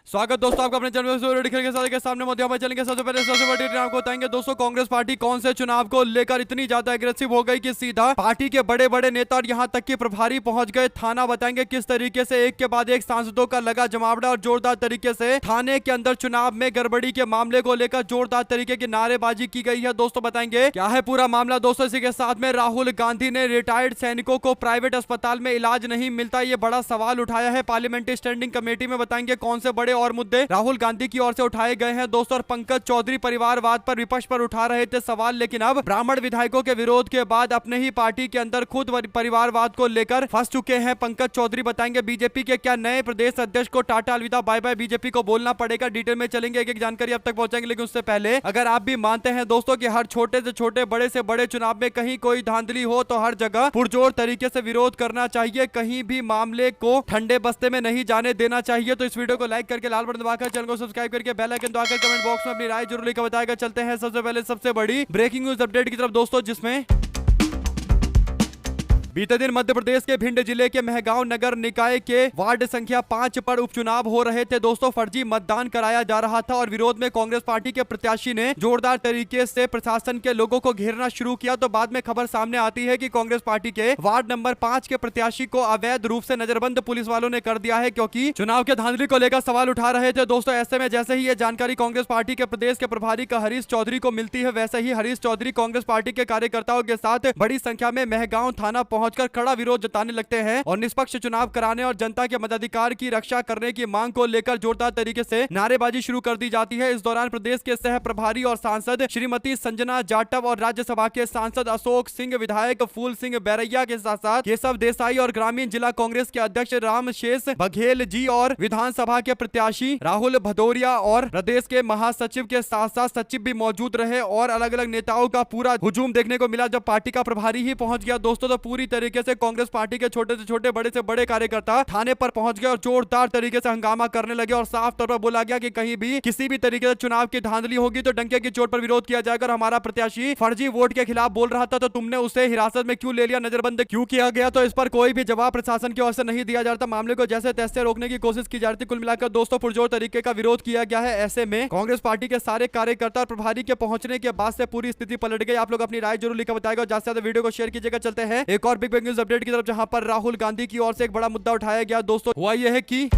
स्वागत दोस्तों आपका अपने चैनल के सामने मोदी में चलेंगे। सबसे पहले सबसे बड़ी डिटेल आपको बताएंगे दोस्तों, कांग्रेस पार्टी कौन से चुनाव को लेकर इतनी ज्यादा एग्रेसिव हो गई कि सीधा पार्टी के बड़े बड़े नेता और यहां तक कि प्रभारी पहुंच गए थाना। बताएंगे किस तरीके से एक के बाद एक सांसदों का लगा जमावड़ा और जोरदार तरीके से थाने के अंदर चुनाव में गड़बड़ी के मामले को लेकर जोरदार तरीके की नारेबाजी की गई है। दोस्तों बताएंगे क्या है पूरा मामला। दोस्तों इसी के साथ में राहुल गांधी ने रिटायर्ड सैनिकों को प्राइवेट अस्पताल में इलाज नहीं मिलता, ये बड़ा सवाल उठाया है पार्लियामेंट्री स्टैंडिंग कमेटी में। बताएंगे कौन से बड़े और मुद्दे राहुल गांधी की ओर से उठाए गए हैं दोस्तों। और पंकज चौधरी परिवारवाद पर विपक्ष पर उठा रहे थे सवाल, लेकिन अब ब्राह्मण विधायकों के विरोध के बाद अपने ही पार्टी के अंदर खुद परिवारवाद को लेकर फंस चुके हैं पंकज चौधरी। बताएंगे बीजेपी के क्या नए प्रदेश अध्यक्ष को टाटा अलविदा बाय बाय बीजेपी को बोलना पड़ेगा। डिटेल में चलेंगे, एक एक जानकारी अब तक पहुंचेंगे। लेकिन उससे पहले अगर आप भी मानते हैं दोस्तों कि हर छोटे से छोटे बड़े से बड़े चुनाव में कहीं कोई धांधली हो तो हर जगह पुरजोर तरीके से विरोध करना चाहिए, कहीं भी मामले को ठंडे बस्ते में नहीं जाने देना चाहिए। तो इस वीडियो को लाइक करके लाल बटन दबाकर चैनल को सब्सक्राइब करके बेल आइकन दबाकर कमेंट बॉक्स में अपनी राय जरूर लिखकर बताएगा। चलते हैं सबसे पहले सबसे बड़ी ब्रेकिंग न्यूज अपडेट की तरफ दोस्तों, जिसमें बीते दिन मध्य प्रदेश के भिंड जिले के मेहगांव नगर निकाय के वार्ड संख्या 5 पर उपचुनाव हो रहे थे दोस्तों। फर्जी मतदान कराया जा रहा था और विरोध में कांग्रेस पार्टी के प्रत्याशी ने जोरदार तरीके से प्रशासन के लोगों को घेरना शुरू किया। तो बाद में खबर सामने आती है कि कांग्रेस पार्टी के वार्ड नंबर 5 के प्रत्याशी को अवैध रूप से नजरबंद पुलिस वालों ने कर दिया है, क्योंकि चुनाव के धांधली को लेकर सवाल उठा रहे थे दोस्तों। ऐसे में जैसे ही ये जानकारी कांग्रेस पार्टी के प्रदेश के प्रभारी का हरीश चौधरी को मिलती है, वैसे ही हरीश चौधरी कांग्रेस पार्टी के कार्यकर्ताओं के साथ बड़ी संख्या में मेहगांव थाना पहुंचकर कड़ा विरोध जताने लगते हैं और निष्पक्ष चुनाव कराने और जनता के मताधिकार की रक्षा करने की मांग को लेकर जोरदार तरीके से नारेबाजी शुरू कर दी जाती है। इस दौरान प्रदेश के सह प्रभारी और सांसद श्रीमती संजना जाटव और राज्यसभा के सांसद अशोक सिंह, विधायक फूल सिंह बैरैया के साथ साथ केशव देसाई और ग्रामीण जिला कांग्रेस के अध्यक्ष रामशेष बघेल जी और विधानसभा के प्रत्याशी राहुल भदौरिया और प्रदेश के महासचिव के साथ साथ सचिव भी मौजूद रहे और अलग अलग नेताओं का पूरा हुजूम देखने को मिला। जब पार्टी का प्रभारी ही पहुंच गया दोस्तों, तो पूरी तरीके से कांग्रेस पार्टी के छोटे से छोटे बड़े से बड़े कार्यकर्ता थाने पर पहुंच गए और जोरदार तरीके से हंगामा करने लगे और साफ तौर पर बोला गया कि कहीं भी किसी भी तरीके से चुनाव की धांधली होगी तो डंके की चोट पर विरोध किया जाएगा। हमारा प्रत्याशी फर्जी वोट के खिलाफ बोल रहा था तो तुमने उसे हिरासत में क्यों ले लिया, नजरबंद क्यों किया गया। तो इस पर कोई भी जवाब प्रशासन की ओर से नहीं दिया जाता, मामले को जैसे तैसे रोकने की कोशिश की जा रही थी। कुल मिलाकर दोस्तों पुरजोर तरीके का विरोध किया गया है। ऐसे में कांग्रेस पार्टी के सारे कार्यकर्ता और प्रभारी के पहुंचने के बाद से पूरी स्थिति पलट गई। आप लोग अपनी राय जरूर लिखकर बताएगा और ज्यादा से ज्यादा वीडियो को शेयर कीजिएगा। चलते हैं एक और बिग न्यूज अपडेट की तरफ, जहां पर राहुल गांधी की ओर से एक बड़ा मुद्दा उठाया गया दोस्तों। हुआ यह है कि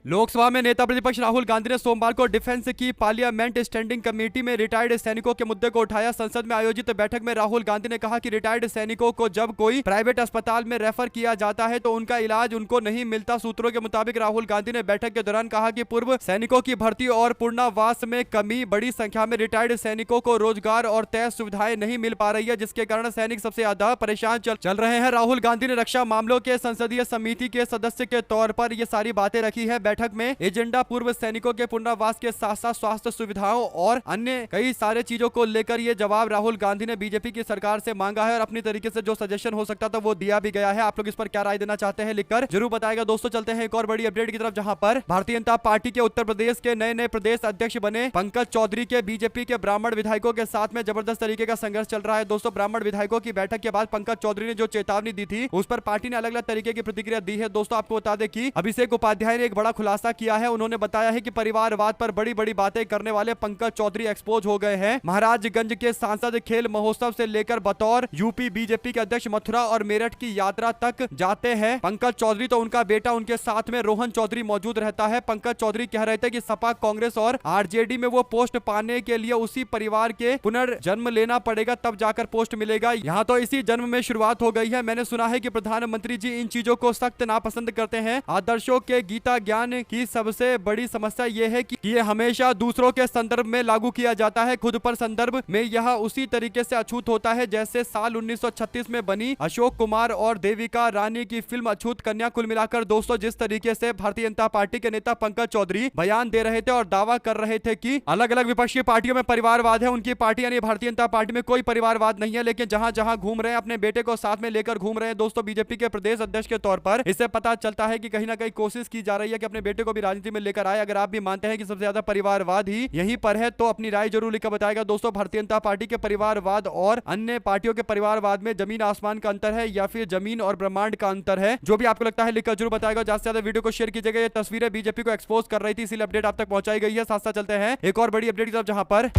लोकसभा में नेता प्रतिपक्ष राहुल गांधी ने सोमवार को डिफेंस की पार्लियामेंट स्टैंडिंग कमेटी में रिटायर्ड सैनिकों के मुद्दे को उठाया। संसद में आयोजित बैठक में राहुल गांधी ने कहा कि रिटायर्ड सैनिकों को जब कोई प्राइवेट अस्पताल में रेफर किया जाता है तो उनका इलाज उनको नहीं मिलता। सूत्रों के मुताबिक राहुल गांधी ने बैठक के दौरान कहा कि पूर्व सैनिकों की भर्ती और पुनर्वास में कमी, बड़ी संख्या में रिटायर्ड सैनिकों को रोजगार और तय सुविधाएं नहीं मिल पा रही है, जिसके कारण सैनिक सबसे ज्यादा परेशान चल रहे हैं। राहुल गांधी ने रक्षा मामलों के संसदीय समिति के सदस्य के तौर पर ये सारी बातें रखी है। बैठक में एजेंडा पूर्व सैनिकों के पुनर्वास के साथ साथ स्वास्थ्य सुविधाओं और अन्य कई सारे चीजों को लेकर ये जवाब राहुल गांधी ने बीजेपी की सरकार से मांगा है और अपनी तरीके से जो सजेशन हो सकता था वो दिया भी गया है। आप लोग इस पर क्या राय देना चाहते हैं लिखकर जरूर बताएगा दोस्तों। चलते हैं एक और बड़ी अपडेट की तरफ, जहां पर भारतीय जनता पार्टी के उत्तर प्रदेश के नए नए प्रदेश अध्यक्ष बने पंकज चौधरी के बीजेपी के ब्राह्मण विधायकों के साथ में जबरदस्त तरीके का संघर्ष चल रहा है दोस्तों। ब्राह्मण विधायकों की बैठक के बाद पंकज चौधरी ने जो चेतावनी दी थी उस पर पार्टी ने अलग अलग तरीके की प्रतिक्रिया दी है दोस्तों। आपको बता दें कि अभिषेक उपाध्याय ने एक बड़ा खुलासा किया है। उन्होंने बताया है कि परिवारवाद पर बड़ी बड़ी बातें करने वाले पंकज चौधरी एक्सपोज हो गए हैं। महाराजगंज के सांसद खेल महोत्सव से लेकर बतौर यूपी बीजेपी के अध्यक्ष मथुरा और मेरठ की यात्रा तक जाते हैं पंकज चौधरी, तो उनका बेटा उनके साथ में रोहन चौधरी मौजूद रहता है। पंकज चौधरी कह रहे थे कि सपा, कांग्रेस और आरजेडी में वो पोस्ट पाने के लिए उसी परिवार के पुनर्जन्म लेना पड़ेगा, तब जाकर पोस्ट मिलेगा। यहाँ तो इसी जन्म में शुरुआत हो गई है। मैंने सुना है कि प्रधानमंत्री जी इन चीजों को सख्त नापसंद करते हैं। आदर्शों के गीता ज्ञान की सबसे बड़ी समस्या यह है कि ये हमेशा दूसरों के संदर्भ में लागू किया जाता है, खुद पर संदर्भ में यह उसी तरीके से अछूत होता है जैसे साल 1936 में बनी अशोक कुमार और देविका रानी की फिल्म अछूत कन्या। कुल मिलाकर दोस्तों जिस तरीके से भारतीय जनता पार्टी के नेता पंकज चौधरी बयान दे रहे थे और दावा कर रहे थे कि अलग अलग विपक्षी पार्टियों में परिवारवाद है, उनकी पार्टी यानी भारतीय जनता पार्टी में कोई परिवारवाद नहीं है, लेकिन जहां जहां घूम रहे हैं अपने बेटे को साथ में लेकर घूम रहे हैं दोस्तों बीजेपी के प्रदेश अध्यक्ष के तौर पर। इससे पता चलता है कि कहीं ना कहीं कोशिश की जा रही है कि अपने बेटे को भी राजनीति में लेकर आए। अगर आप भी मानते हैं कि सबसे ज्यादा परिवारवाद ही यहीं पर है तो अपनी राय जरूर लिखकर बताएगा। दोस्तों, भारतीय जनता पार्टी के परिवारवाद और अन्य पार्टियों के परिवारवाद में जमीन आसमान का अंतर है या फिर जमीन और ब्रह्मांड का अंतर है? जो भी आपको लगता है लिखकर जरूर बताएगा। ज्यादा से ज्यादा वीडियो को शेयर कीजिएगा। ये तस्वीरें बीजेपी को एक्सपोज कर रही थी, इसीलिए अपडेट आप तक पहुंचाई गई है। साथ साथ चलते हैं एक और बड़ी अपडेट की तरफ, जहां पर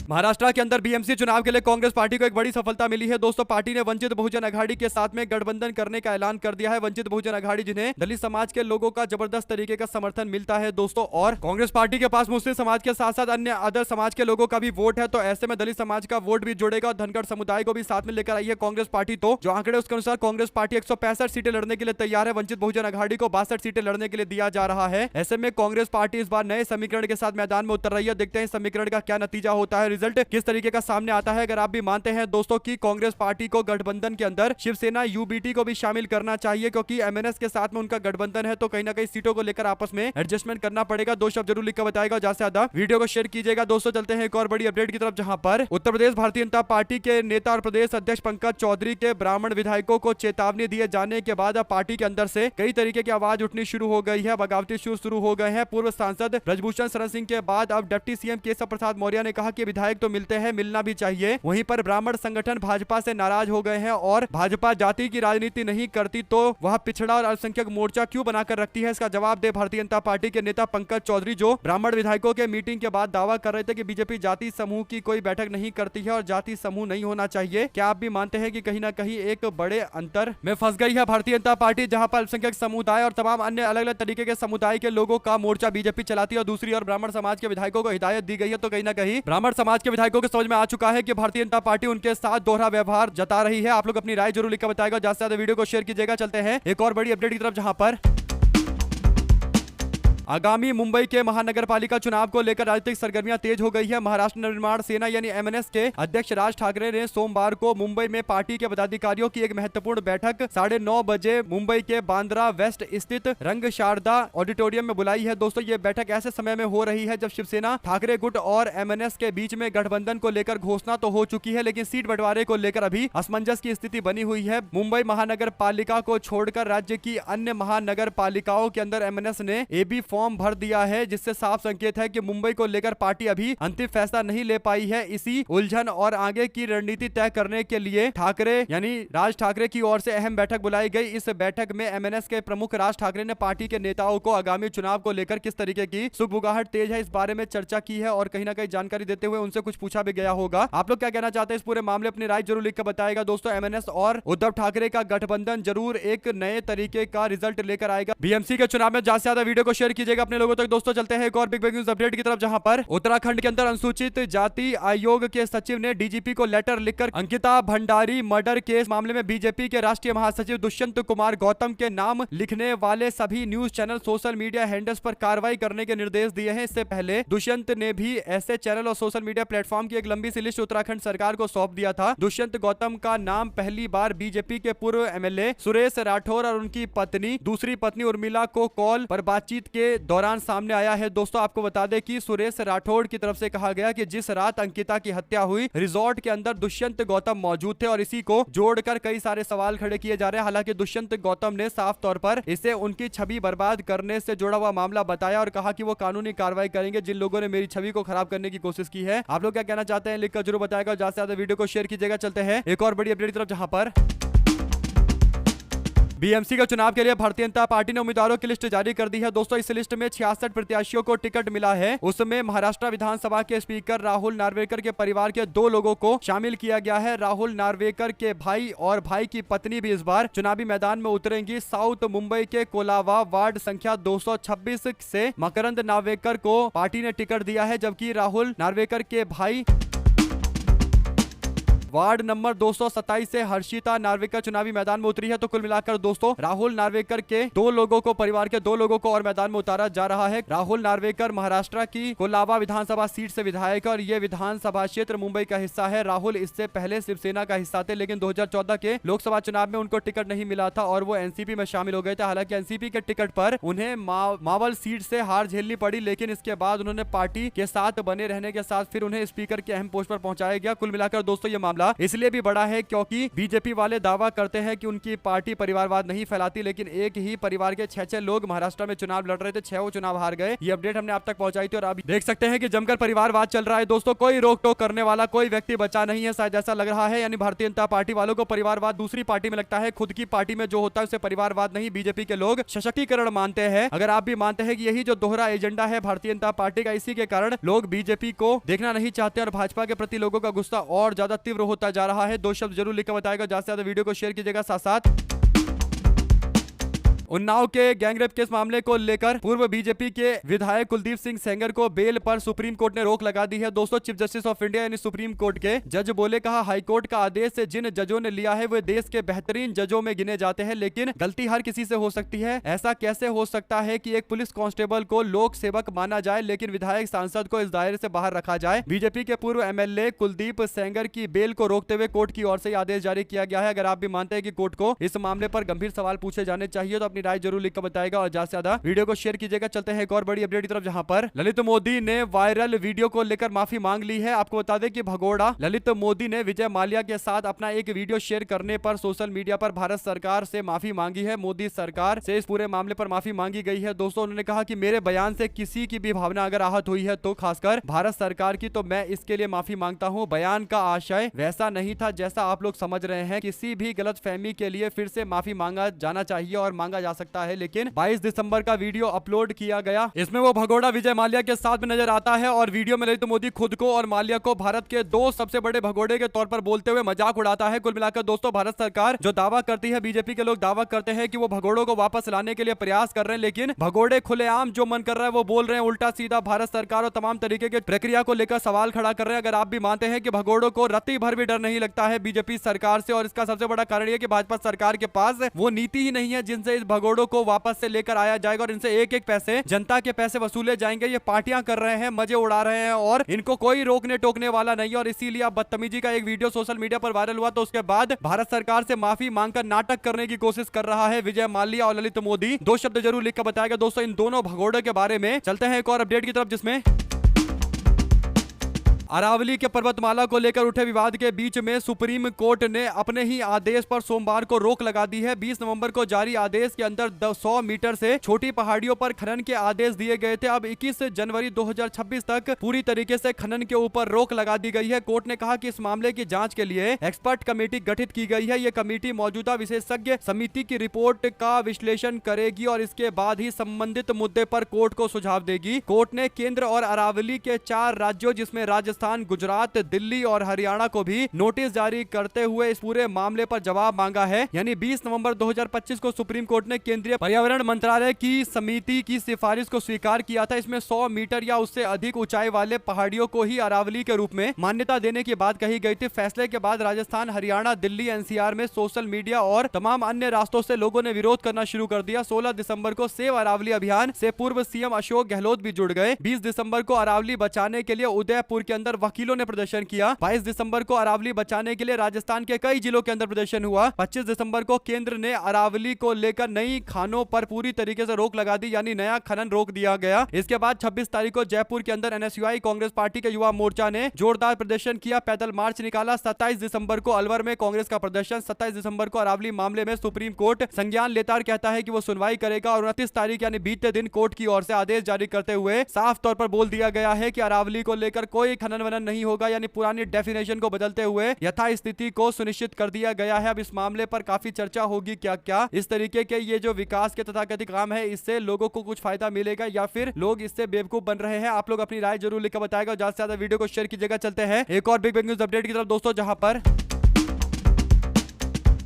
महाराष्ट्र के अंदर बीएमसी चुनाव के लिए कांग्रेस पार्टी को एक बड़ी सफलता मिली है। दोस्तों, पार्टी ने वंचित बहुजन अघाड़ी के साथ में गठबंधन करने का ऐलान कर दिया है। वंचित बहुजन अघाड़ी, जिन्हें दलित समाज के लोगों का जबरदस्त तरीके का समर्थन मिलता है दोस्तों, और कांग्रेस पार्टी के पास मुस्लिम समाज के साथ साथ अन्य अदर समाज के लोगों का भी वोट है, तो ऐसे में दलित समाज का वोट भी जुड़ेगा और धनगर समुदाय को भी साथ में लेकर आई है कांग्रेस पार्टी। तो जो आंकड़े उसके अनुसार कांग्रेस पार्टी 165 सीटें लड़ने के लिए तैयार है। वंचित बहुजन अघाड़ी को 62 सीटें लड़ने के लिए दिया जा रहा है। ऐसे में कांग्रेस पार्टी इस बार नए समीकरण के साथ मैदान में उतर रही है। देखते हैं समीकरण का क्या नतीजा होता है, रिजल्ट किस तरीके का सामने आता है। अगर आप भी मानते हैं दोस्तों कि कांग्रेस पार्टी को गठबंधन के अंदर शिवसेना यूबीटी को भी शामिल करना चाहिए, क्योंकि एमएनएस के साथ में उनका गठबंधन है, तो कहीं ना कहीं सीटों को लेकर आपस में एडजस्टमेंट करना पड़ेगा। दो शब्द जरूर लिखकर बताएगा। ज्यादा से ज्यादा वीडियो को शेयर कीजिएगा। दोस्तों, चलते हैं एक और बड़ी अपडेट की तरफ, जहां पर उत्तर प्रदेश भारतीय जनता पार्टी के नेता और प्रदेश अध्यक्ष पंकज चौधरी के ब्राह्मण विधायकों को चेतावनी दिए जाने के बाद अब पार्टी के अंदर से कई तरीके की आवाज उठनी शुरू हो गई है, बगावती शुरू हो गए हैं। पूर्व सांसद ब्रजभूषण शरण सिंह के बाद अब डिप्टी सीएम केशव प्रसाद मौर्य ने कहा कि विधायक तो मिलते हैं, मिलना भी चाहिए। वहीं पर ब्राह्मण संगठन भाजपा से नाराज हो गए हैं और भाजपा जाति की राजनीति नहीं करती तो वह पिछड़ा और अल्पसंख्यक मोर्चा क्यों बनाकर रखती है, इसका जवाब दे भारतीय जनता पार्टी के नेता पंकज चौधरी, जो ब्राह्मण विधायकों के मीटिंग के बाद दावा कर रहे थे कि बीजेपी जाति समूह की कोई बैठक नहीं करती है और जाति समूह नहीं होना चाहिए। क्या आप भी मानते हैं कि कहीं ना कहीं एक बड़े अंतर में फंस गई है भारतीय जनता पार्टी, जहां पर अल्पसंख्यक समुदाय और तमाम अन्य अलग अलग तरीके के समुदाय के लोगों का मोर्चा बीजेपी चलाती है और दूसरी ओर ब्राह्मण समाज के विधायकों को हिदायत दी गई है। तो कहीं ना कहीं ब्राह्मण समाज के विधायकों को समझ में आ चुका है कि भारतीय जनता पार्टी उनके साथ दोहरा व्यवहार जता रही है। आप लोग अपनी राय जरूर लिखकर बताएगा। ज्यादा से ज्यादा वीडियो को शेयर कीजिएगा। चलते हैं एक और बड़ी अपडेट की तरफ, जहां पर आगामी मुंबई के महानगर पालिका चुनाव को लेकर राजनीतिक सरगर्मियां तेज हो गई है। महाराष्ट्र निर्माण सेना यानी एमएनएस के अध्यक्ष राज ठाकरे ने सोमवार को मुंबई में पार्टी के पदाधिकारियों की एक महत्वपूर्ण बैठक 9:30 बजे मुंबई के बांद्रा वेस्ट स्थित रंग शारदा ऑडिटोरियम में बुलाई है। दोस्तों, ये बैठक ऐसे समय में हो रही है जब शिवसेना ठाकरे गुट और एमएनएस के बीच में गठबंधन को लेकर घोषणा तो हो चुकी है, लेकिन सीट बंटवारे को लेकर अभी असमंजस की स्थिति बनी हुई है। मुंबई महानगर पालिका को छोड़कर राज्य की अन्य महानगर पालिकाओं के अंदर एमएनएस ने एबी फॉर्म भर दिया है, जिससे साफ संकेत है कि मुंबई को लेकर पार्टी अभी अंतिम फैसला नहीं ले पाई है। इसी उलझन और आगे की रणनीति तय करने के लिए ठाकरे यानी राज ठाकरे की ओर से अहम बैठक बुलाई गई। इस बैठक में एमएनएस के प्रमुख राज ठाकरे ने पार्टी के नेताओं को आगामी चुनाव को लेकर किस तरीके की सुगबुगाहट तेज है इस बारे में चर्चा की है और कहीं ना कहीं जानकारी देते हुए उनसे कुछ पूछा भी गया होगा। आप लोग क्या कहना चाहते हैं इस पूरे मामले, अपनी राय जरूर लिखकर बताएगा। दोस्तों, एमएनएस और उद्धव ठाकरे का गठबंधन जरूर एक नए तरीके का रिजल्ट लेकर आएगा बीएमसी के चुनाव में। ज्यादा से ज्यादा वीडियो को शेयर कीजिएगा अपने लोगों तक। दोस्तों, चलते हैं एक और बिग न्यूज अपडेट की तरफ, जहां पर उत्तराखंड के अंदर अनुसूचित जाति आयोग के सचिव ने डीजीपी को लेटर लिखकर अंकिता भंडारी मर्डर केस मामले में बीजेपी के राष्ट्रीय महासचिव दुष्यंत कुमार गौतम के नाम लिखने वाले सभी news channel social media handles पर कार्रवाई करने के निर्देश दिए हैं। इससे पहले दुष्यंत ने भी ऐसे चैनल और सोशल मीडिया प्लेटफॉर्म की एक लंबी सी लिस्ट उत्तराखंड सरकार को सौंप दिया था। दुष्यंत गौतम का नाम पहली बार बीजेपी के पूर्व एमएलए सुरेश राठौर और उनकी पत्नी दूसरी पत्नी उर्मिला को कॉल पर बातचीत के दौरान सामने आया है। दोस्तों, आपको बता दें कि सुरेश राठौड़ की तरफ से कहा गया कि जिस रात अंकिता की हत्या हुई रिजॉर्ट के अंदर दुष्यंत गौतम मौजूद थे और इसी को जोड़कर कई सारे सवाल खड़े किए जा रहे हैं। हालांकि दुष्यंत गौतम ने साफ तौर पर इसे उनकी छवि बर्बाद करने से जुड़ा हुआ मामला बताया और कहा कि वो कानूनी कार्रवाई करेंगे जिन लोगों ने मेरी छवि को खराब करने की कोशिश की है। आप लोग क्या कहना चाहते हैं लिखकर जरूर बताएगा। ज्यादा से ज्यादा वीडियो को शेयर कीजिएगा। चलते हैं एक और बड़ी अपडेट की तरफ, जहां पर बीएमसी के चुनाव के लिए भारतीय जनता पार्टी ने उम्मीदवारों की लिस्ट जारी कर दी है। दोस्तों, इस लिस्ट में 66 प्रत्याशियों को टिकट मिला है। उसमें महाराष्ट्र विधानसभा के स्पीकर राहुल नार्वेकर के परिवार के 2 लोगों को शामिल किया गया है। राहुल नार्वेकर के भाई और भाई की पत्नी भी इस बार चुनावी मैदान में उतरेंगी। साउथ मुंबई के कोलावा वार्ड संख्या 226 से मकरंद नार्वेकर को पार्टी ने टिकट दिया है, जबकि राहुल नार्वेकर के भाई वार्ड नंबर 227 से हर्षिता नार्वेकर चुनावी मैदान में उतरी है। तो कुल मिलाकर दोस्तों, राहुल नार्वेकर के 2 लोगों को, परिवार के 2 लोगों को और मैदान में उतारा जा रहा है। राहुल नार्वेकर महाराष्ट्र की कोलाबा विधानसभा सीट से विधायक और ये विधानसभा क्षेत्र मुंबई का हिस्सा है। राहुल इससे पहले शिवसेना का हिस्सा थे, लेकिन 2014 के लोकसभा चुनाव में उनको टिकट नहीं मिला था और वो एनसीपी में शामिल हो गए थे। हालांकि एनसीपी के टिकट पर उन्हें मावल सीट से हार झेलनी पड़ी, लेकिन इसके बाद उन्होंने पार्टी के साथ बने रहने के साथ फिर उन्हें स्पीकर के अहम पोस्ट पर पहुंचाया गया। कुल मिलाकर दोस्तों, ये मामला मामला इसलिए भी बड़ा है क्योंकि बीजेपी वाले दावा करते हैं कि उनकी पार्टी परिवारवाद नहीं फैलाती, लेकिन एक ही परिवार के 6 लोग महाराष्ट्र में चुनाव लड़ रहे थे, 6 चुनाव हार गए। ये अपडेट हमने आप तक पहुंचाई थी और आप देख सकते हैं कि जमकर परिवारवाद चल रहा है दोस्तों। कोई रोक टोक करने वाला कोई व्यक्ति बचा नहीं है, शायद ऐसा लग रहा है। यानी भारतीय जनता पार्टी वालों को परिवारवाद दूसरी पार्टी में लगता है, खुद की पार्टी में जो होता है उसे परिवारवाद नहीं। बीजेपी के लोग सशक्तिकरण मानते हैं। अगर आप भी मानते हैं कि यही जो दोहरा एजेंडा है भारतीय जनता पार्टी का, इसी के कारण लोग बीजेपी को देखना नहीं चाहते और भाजपा के प्रति लोगों का गुस्सा और ज्यादा तीव्र होता जा रहा है। 2 शब्द जरूर लिखकर बताएगा, ज्यादा से ज्यादा वीडियो को शेयर कीजिएगा। साथ साथ उन्नाव के गैंगरेप केस मामले को लेकर पूर्व बीजेपी के विधायक कुलदीप सिंह सेंगर को बेल पर सुप्रीम कोर्ट ने रोक लगा दी है दोस्तों। चीफ जस्टिस ऑफ इंडिया यानी सुप्रीम कोर्ट के जज बोले, कहा हाईकोर्ट का आदेश जिन जजों ने लिया है वे देश के बेहतरीन जजों में गिने जाते हैं, लेकिन गलती हर किसी से हो सकती है। ऐसा कैसे हो सकता है कि एक पुलिस कांस्टेबल को लोक सेवक माना जाए लेकिन विधायक सांसद को इस दायरे से बाहर रखा जाए। बीजेपी के पूर्व एमएलए कुलदीप सेंगर की बेल को रोकते हुए कोर्ट की ओर से आदेश जारी किया गया है। अगर आप भी मानते हैं कि कोर्ट को इस मामले पर गंभीर सवाल पूछे जाने चाहिए तो अपनी राय जरूर लिखकर बताएगा और ज्यादा से ज्यादा वीडियो को शेयर कीजिएगा। चलते हैं एक और बड़ी अपडेट की तरफ, जहां पर ललित मोदी ने वायरल वीडियो को लेकर माफी मांग ली है। आपको बता दें कि भगोड़ा ललित मोदी ने विजय माल्या के साथ अपना एक वीडियो शेयर करने पर सोशल मीडिया पर भारत सरकार से माफी मांगी है। मोदी सरकार से इस पूरे मामले पर माफी मांगी गई है दोस्तों। उन्होंने कहा कि मेरे बयान से किसी की भी भावना अगर आहत हुई है तो खासकर भारत सरकार की, तो मैं इसके लिए माफी मांगता हूं। बयान का आशय वैसा नहीं था जैसा आप लोग समझ रहे हैं। किसी भी गलतफहमी के लिए फिर से माफी मांगा जाना चाहिए और मांगा जा सकता है, लेकिन 22 दिसंबर का वीडियो अपलोड किया गया, इसमें वो भगोड़ा विजय माल्या के साथ में नजर आता है और वीडियो में नरेंद्र मोदी खुद को और माल्या को भारत के 2 सबसे बड़े भगोड़े के तौर पर बोलते हुए मजाक उड़ाता है। कुल मिलाकर दोस्तों भारत सरकार जो दावा करती है, बीजेपी के लोग दावा करते हैं कि वो भगोड़ों को वापस लाने के लिए प्रयास कर रहे हैं, लेकिन भगोड़े खुलेआम जो मन कर रहा है वो बोल रहे हैं उल्टा सीधा। भारत सरकार और तमाम तरीके के प्रक्रिया को लेकर सवाल खड़ा कर रहे हैं। अगर आप भी मानते हैं कि भगोड़ों को रत्ती भर भी डर नहीं लगता है बीजेपी सरकार से, और इसका सबसे बड़ा कारण यह कि भाजपा सरकार के पास वो नीति ही नहीं है जिनसे इस भगोड़ों को वापस से लेकर आया जाएगा और इनसे एक एक पैसे जनता के पैसे वसूले जाएंगे। ये पार्टियां कर रहे हैं, मजे उड़ा रहे हैं और इनको कोई रोकने टोकने वाला नहीं है। और इसीलिए अब बदतमीजी का एक वीडियो सोशल मीडिया पर वायरल हुआ तो उसके बाद भारत सरकार से माफी मांगकर नाटक करने की कोशिश कर रहा है विजय माल्या और ललित मोदी। 2 शब्द जरूर लिखकर बताएगा दोस्तों इन दोनों भगोड़े के बारे में। चलते हैं एक और अपडेट की तरफ, जिसमें अरावली के पर्वतमाला को लेकर उठे विवाद के बीच में सुप्रीम कोर्ट ने अपने ही आदेश पर सोमवार को रोक लगा दी है। 20 नवंबर को जारी आदेश के अंदर 100 मीटर से छोटी पहाड़ियों पर खनन के आदेश दिए गए थे। अब 21 जनवरी 2026 तक पूरी तरीके से खनन के ऊपर रोक लगा दी गई है। कोर्ट ने कहा कि इस मामले की जांच के लिए एक्सपर्ट कमेटी गठित की गई है। यह कमेटी मौजूदा विशेषज्ञ समिति की रिपोर्ट का विश्लेषण करेगी और इसके बाद ही संबंधित मुद्दे पर कोर्ट को सुझाव देगी। कोर्ट ने केंद्र और अरावली के 4 राज्यों जिसमें राजस्थान, गुजरात, दिल्ली और हरियाणा को भी नोटिस जारी करते हुए इस पूरे मामले पर जवाब मांगा है। यानी 20 नवंबर 2025 को सुप्रीम कोर्ट ने केंद्रीय पर्यावरण मंत्रालय की समिति की सिफारिश को स्वीकार किया था। इसमें 100 मीटर या उससे अधिक ऊंचाई वाले पहाड़ियों को ही अरावली के रूप में मान्यता देने की बात कही गई थी। फैसले के बाद राजस्थान, हरियाणा, दिल्ली, एनसीआर में सोशल मीडिया और तमाम अन्य रास्तों से लोगों ने विरोध करना शुरू कर दिया। 16 दिसंबर को सेव अरावली अभियान से पूर्व सीएम अशोक गहलोत भी जुड़ गए। 20 दिसंबर को अरावली बचाने के लिए उदयपुर के अंदर वकीलों ने प्रदर्शन किया। 22 दिसंबर को अरावली बचाने के लिए राजस्थान के कई जिलों के अंदर प्रदर्शन हुआ। 25 दिसंबर को केंद्र ने अरावली को लेकर नई खानों पर पूरी तरीके से रोक लगा दी, यानी नया खनन रोक दिया गया। इसके बाद 26 तारीख को जयपुर के अंदर एनएसयूआई कांग्रेस पार्टी के युवा मोर्चा ने जोरदार प्रदर्शन किया, पैदल मार्च निकाला। 27 दिसंबर को अलवर में कांग्रेस का प्रदर्शन। 27 दिसंबर को अरावली मामले में सुप्रीम कोर्ट संज्ञान लेता और कहता है कि वो सुनवाई करेगा और 29 तारीख यानी बीते दिन कोर्ट की ओर से आदेश जारी करते हुए साफ तौर पर बोल दिया गया है कि अरावली को लेकर कोई खनन वनन नहीं होगा, यानी पुरानी डेफिनेशन को बदलते हुए यथा स्थिति को सुनिश्चित कर दिया गया है। अब इस मामले पर काफी चर्चा होगी, क्या क्या इस तरीके के ये जो विकास के तथाकथित काम है इससे लोगों को कुछ फायदा मिलेगा या फिर लोग इससे बेवकूफ बन रहे हैं। आप लोग अपनी राय जरूर लिखकर बताएगा, ज्यादा से ज्यादा वीडियो को शेयर कीजिएगा। चलते हैं एक और बिग न्यूज अपडेट की तरफ दोस्तों, जहां पर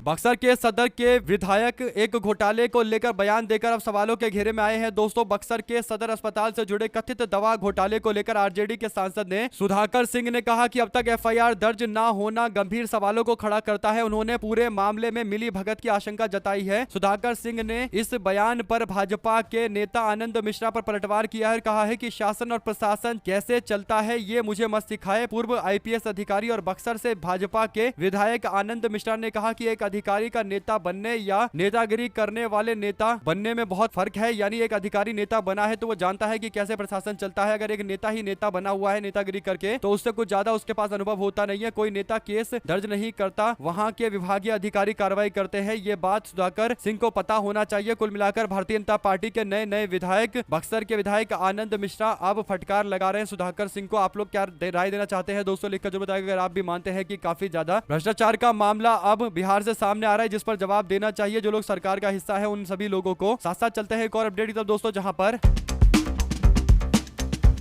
बक्सर के सदर के विधायक एक घोटाले को लेकर बयान देकर अब सवालों के घेरे में आए हैं दोस्तों। बक्सर के सदर अस्पताल से जुड़े कथित दवा घोटाले को लेकर आरजेडी के सांसद ने सुधाकर सिंह ने कहा कि अब तक एफआईआर दर्ज ना होना गंभीर सवालों को खड़ा करता है। उन्होंने पूरे मामले में मिली भगत की आशंका जताई है। सुधाकर सिंह ने इस बयान पर भाजपा के नेता आनंद मिश्रा पर पलटवार किया है। कहा है कि शासन और प्रशासन कैसे चलता है ये मुझे मत सिखाए। पूर्व आईपीएस अधिकारी और बक्सर से भाजपा के विधायक आनंद मिश्रा ने कहा कि एक अधिकारी का नेता बनने या नेतागिरी करने वाले नेता बनने में बहुत फर्क है। यानी एक अधिकारी नेता बना है तो वो जानता है कि कैसे प्रशासन चलता है। अगर एक नेता ही नेता बना हुआ है नेतागिरी करके तो उससे कुछ ज्यादा उसके पास अनुभव होता नहीं है। कोई नेता केस दर्ज नहीं करता, वहां के विभागीय अधिकारी कार्रवाई करते हैं। ये बात सुधाकर सिंह को पता होना चाहिए। कुल मिलाकर भारतीय जनता पार्टी के नए नए विधायक, बक्सर के विधायक आनंद मिश्रा अब फटकार लगा रहे हैं सुधाकर सिंह को। आप लोग क्या राय देना चाहते हैं दोस्तों, लिखकर जो बताएगा। अगर आप भी मानते हैं कि काफी ज्यादा भ्रष्टाचार का मामला अब बिहार से सामने आ रहा है जिस पर जवाब देना चाहिए जो लोग सरकार का हिस्सा है उन सभी लोगों को। साथ साथ चलते हैं एक और अपडेट की तरफ दोस्तों, जहां पर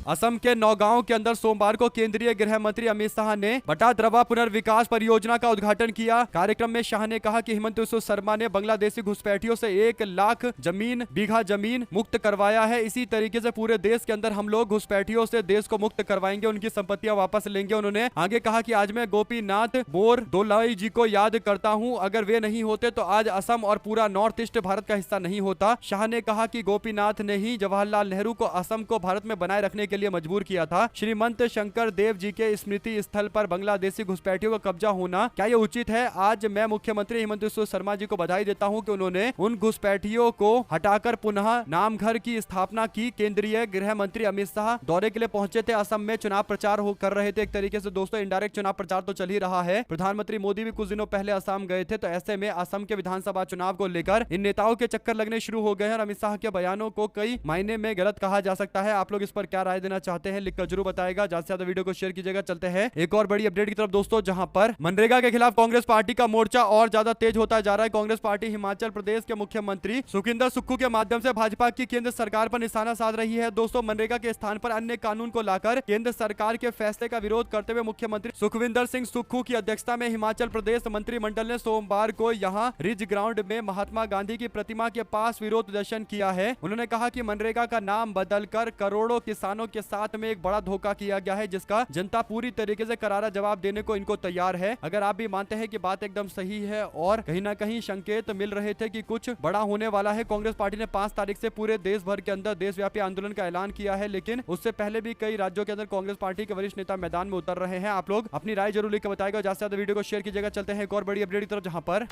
असम के नौगांव के अंदर सोमवार को केंद्रीय गृह मंत्री अमित शाह ने बटाद्रवा पुनर्विकास परियोजना का उद्घाटन किया। कार्यक्रम में शाह ने कहा कि हिमंत बिस्वा शर्मा ने बांग्लादेशी घुसपैठियों से 1 लाख बीघा जमीन मुक्त करवाया है। इसी तरीके से पूरे देश के अंदर हम लोग घुसपैठियों से देश को मुक्त करवाएंगे, उनकी संपत्तियां वापस लेंगे। उन्होंने आगे कहा कि आज मैं गोपीनाथ बोरदोलाई जी को याद करता हूं, अगर वे नहीं होते तो आज असम और पूरा नॉर्थ ईस्ट भारत का हिस्सा नहीं होता। शाह ने कहा कि गोपीनाथ ने ही जवाहरलाल नेहरू को असम को भारत में बनाए रखने के लिए मजबूर किया था। श्रीमंत शंकर देव जी के स्मृति स्थल पर बांग्लादेशी घुसपैठियों का कब्जा होना क्या ये उचित है? आज मैं मुख्यमंत्री हिमंत बिस्वा शर्मा जी को बधाई देता हूं कि उन्होंने उन घुसपैठियों को हटाकर पुनः नामघर की स्थापना की। केंद्रीय गृह मंत्री अमित शाह दौरे के लिए पहुंचे थे। असम में चुनाव प्रचार कर रहे थे। एक तरीके से दोस्तों इनडायरेक्ट चुनाव प्रचार तो चल ही रहा है। प्रधानमंत्री मोदी भी कुछ दिनों पहले असम गए थे, तो ऐसे में असम के विधानसभा चुनाव को लेकर इन नेताओं के चक्कर लगने शुरू हो गए हैं और अमित शाह के बयानों को कई मायने में गलत कहा जा सकता है। आप लोग इस पर क्या राय देना चाहते हैं लिखकर जरूर बताएगा। ज्यादा से ज्यादा वीडियो को शेयर कीजिएगा। चलते हैं एक और बड़ी अपडेट की तरफ दोस्तों, जहां पर मनरेगा के खिलाफ कांग्रेस पार्टी का मोर्चा और ज्यादा तेज होता जा रहा है। कांग्रेस पार्टी हिमाचल प्रदेश के मुख्यमंत्री सुखविंदर सुक्खू के माध्यम से भाजपा की केंद्र सरकार पर निशाना साध रही है। दोस्तों मनरेगा के स्थान पर अन्य कानून को लाकर केंद्र सरकार के फैसले का विरोध करते हुए मुख्यमंत्री सुखविंदर सिंह सुक्खू की अध्यक्षता में हिमाचल प्रदेश मंत्रिमंडल ने सोमवार को यहां रिज ग्राउंड में महात्मा गांधी की प्रतिमा के पास विरोध प्रदर्शन किया है। उन्होंने कहा कि मनरेगा का नाम बदलकर करोड़ों किसानों के साथ में एक बड़ा धोखा किया गया है, जिसका जनता पूरी तरीके से करारा जवाब देने को इनको तैयार है। अगर आप भी मानते हैं कि बात एकदम सही है और कहीं ना कहीं संकेत मिल रहे थे कि कुछ बड़ा होने वाला है, कांग्रेस पार्टी ने 5 तारीख से पूरे देश भर के अंदर देशव्यापी आंदोलन का ऐलान किया है। लेकिन उससे पहले भी कई राज्यों के अंदर कांग्रेस पार्टी के वरिष्ठ नेता मैदान में उतर रहे हैं। आप लोग अपनी राय जरूर लिखकर बताएगा। ज्यादा से ज्यादा वीडियो को शेयर कीजिएगा। चलते हैं एक और बड़ी अपडेट की तरफ, जहां पर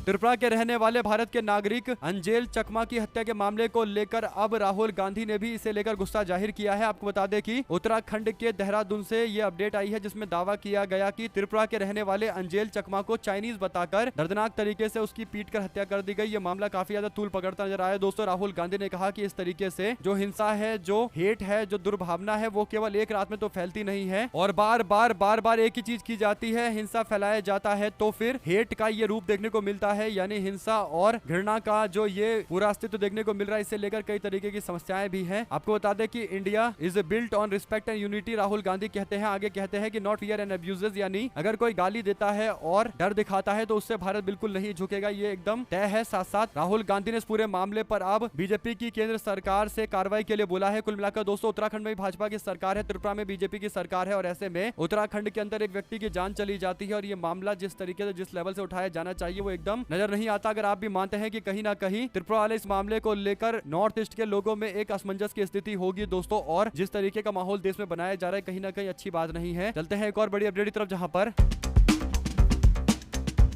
त्रिपुरा के रहने वाले भारत के नागरिक अंजेल चकमा की हत्या के मामले को लेकर अब राहुल गांधी ने भी इसे लेकर गुस्सा जाहिर किया है। आपको बता दें कि उत्तराखंड के देहरादून से ये अपडेट आई है, जिसमें दावा किया गया कि त्रिपुरा के रहने वाले अंजेल चकमा को चाइनीज बताकर दर्दनाक तरीके से उसकी पीट कर हत्या कर दी गई। ये मामला काफी ज्यादा तूल पकड़ता नजर आया। दोस्तों राहुल गांधी ने कहा कि इस तरीके से जो हिंसा है, जो हेट है, जो दुर्भावना है, वो केवल एक रात में तो फैलती नहीं है और बार बार एक ही चीज की जाती है, हिंसा फैलाया जाता है तो फिर हेट का ये रूप देखने को मिलता है, यानी हिंसा और घृणा का जो ये पूरा अस्तित्व देखने को मिल रहा है। इससे लेकर कई तरीके की समस्याएं भी हैं। आपको बता दें कि India is built on respect and unity Rahul Gandhi कहते हैं। आगे कहते हैं कि नॉट फियर एंड अब्यूजेस, यानी अगर कोई गाली देता है और डर दिखाता है तो उससे भारत बिल्कुल नहीं झुकेगा, ये एकदम तय है। साथ साथ राहुल गांधी ने इस पूरे मामले पर अब बीजेपी की केंद्र सरकार से कार्रवाई के लिए बोला है। कुल मिलाकर दोस्तों उत्तराखंड में भाजपा की सरकार है, त्रिपुरा में बीजेपी की सरकार है और ऐसे में उत्तराखंड के अंदर एक व्यक्ति की जान चली जाती है और ये मामला जिस तरीके से जिस लेवल से उठाया जाना चाहिए वो एकदम नजर नहीं आता। अगर आप भी मानते हैं कि कहीं ना कहीं त्रिपुरा वाले इस मामले को लेकर नॉर्थ ईस्ट के लोगों में एक असमंजस की स्थिति होगी दोस्तों, और जिस तरीके का माहौल देश में बनाया जा रहा है कहीं ना कहीं अच्छी बात नहीं है। चलते हैं एक और बड़ी अपडेट की तरफ, जहां पर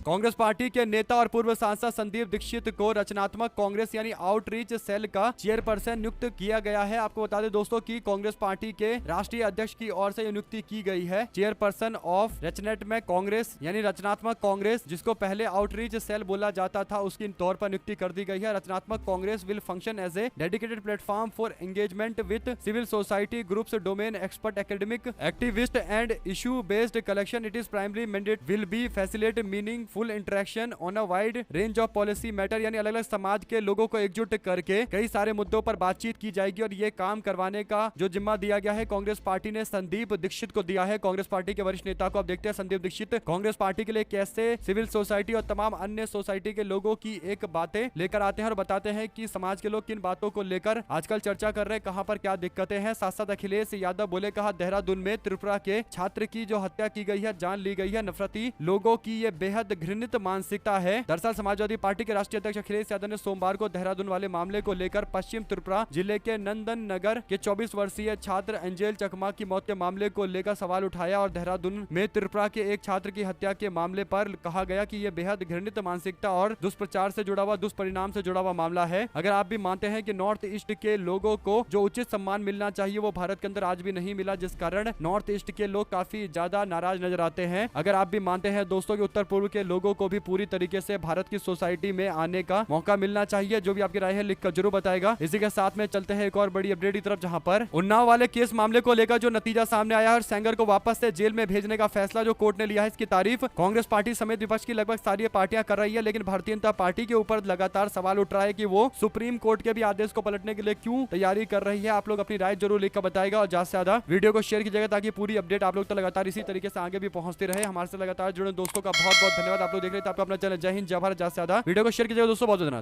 कांग्रेस पार्टी के नेता और पूर्व सांसद संदीप दीक्षित को रचनात्मक कांग्रेस यानी आउटरीच सेल का चेयरपर्सन नियुक्त किया गया है। आपको बता दें दोस्तों कि कांग्रेस पार्टी के राष्ट्रीय अध्यक्ष की ओर से नियुक्ति की गई है। चेयरपर्सन ऑफ रचनेटमैक कांग्रेस यानी रचनात्मक कांग्रेस, जिसको पहले आउटरीच सेल बोला जाता था, उसकी तौर पर नियुक्ति कर दी गई है। रचनात्मक Congress will function as a dedicated platform for engagement with civil society groups, domain expert, academic activist and issue based collection. It is primary mandate will be facilitate meaningful interaction on a wide range of policy matter, यानी अलग अलग समाज के लोगों को एकजुट करके कई सारे मुद्दों पर बातचीत की जाएगी और ये काम करवाने का जो जिम्मा दिया गया है कांग्रेस पार्टी ने संदीप दीक्षित को दिया है। कांग्रेस पार्टी के वरिष्ठ नेता को अब देखते हैं संदीप दीक्षित कांग्रेस पार्टी के लिए कैसे सिविल सोसाइटी और तमाम अन्य सोसाइटी के लोगों की एक बातें लेकर आते हैं और बताते हैं कि समाज के लोग किन बातों को लेकर आजकल चर्चा कर रहे हैं, कहां पर क्या दिक्कतें हैं। साथ साथ अखिलेश यादव बोले, कहा देहरादून में त्रिपुरा के छात्र की जो हत्या की गई है, जान ली गई है, नफरती लोगों की ये बेहद घृणित मानसिकता है। दरअसल समाजवादी पार्टी के राष्ट्रीय अध्यक्ष अखिलेश यादव ने सोमवार को देहरादून वाले मामले को लेकर पश्चिम त्रिपुरा जिले के नंदन नगर के 24 वर्षीय छात्र एंजेल चकमा की मौत के मामले को लेकर सवाल उठाया और देहरादून में त्रिपुरा के एक छात्र की हत्या के मामले पर कहा गया कि यह बेहद घृणित मानसिकता और दुष्प्रचार से जुड़ा हुआ, दुष्परिणाम से जुड़ा हुआ मामला है। अगर आप भी मानते हैं कि नॉर्थ ईस्ट के लोगों को जो उचित सम्मान मिलना चाहिए वो भारत के अंदर आज भी नहीं मिला, जिस कारण नॉर्थ ईस्ट के लोग काफी ज्यादा नाराज नजर आते हैं। अगर आप भी मानते हैं दोस्तों कि उत्तर पूर्व के लोगों को भी पूरी तरीके से भारत की सोसाइटी में आने का मौका मिलना चाहिए, जो भी आपकी राय है लिखकर जरूर बताएगा। इसी के साथ में चलते हैं एक और बड़ी अपडेट की तरफ, जहां पर उन्नाव वाले केस मामले को लेकर जो नतीजा सामने आया है और सेंगर को वापस से जेल में भेजने का फैसला जो कोर्ट ने लिया है, इसकी तारीफ कांग्रेस पार्टी समेत विपक्ष की लगभग सारी पार्टियां कर रही है। लेकिन भारतीय जनता पार्टी के ऊपर लगातार सवाल उठ रहा है कि वो सुप्रीम कोर्ट के भी आदेश को पलटने के लिए क्यों तैयारी कर रही है। आप लोग अपनी राय जरूर लिखकर बताएगा और ज्यादा से ज्यादा वीडियो को शेयर कीजिएगा ताकि पूरी अपडेट आप लोग तो लगातार इसी तरीके से आगे भी पहुंचती रहे। हमारे से लगातार जुड़े दोस्तों का बहुत बहुत धन्यवाद। आप लोग देख रहे थे आपका अपना चैनल जय हिंद जय भारत। ज्यादा से ज्यादा वीडियो को शेयर कीजिएगा दोस्तों। बहुत धन्यवाद।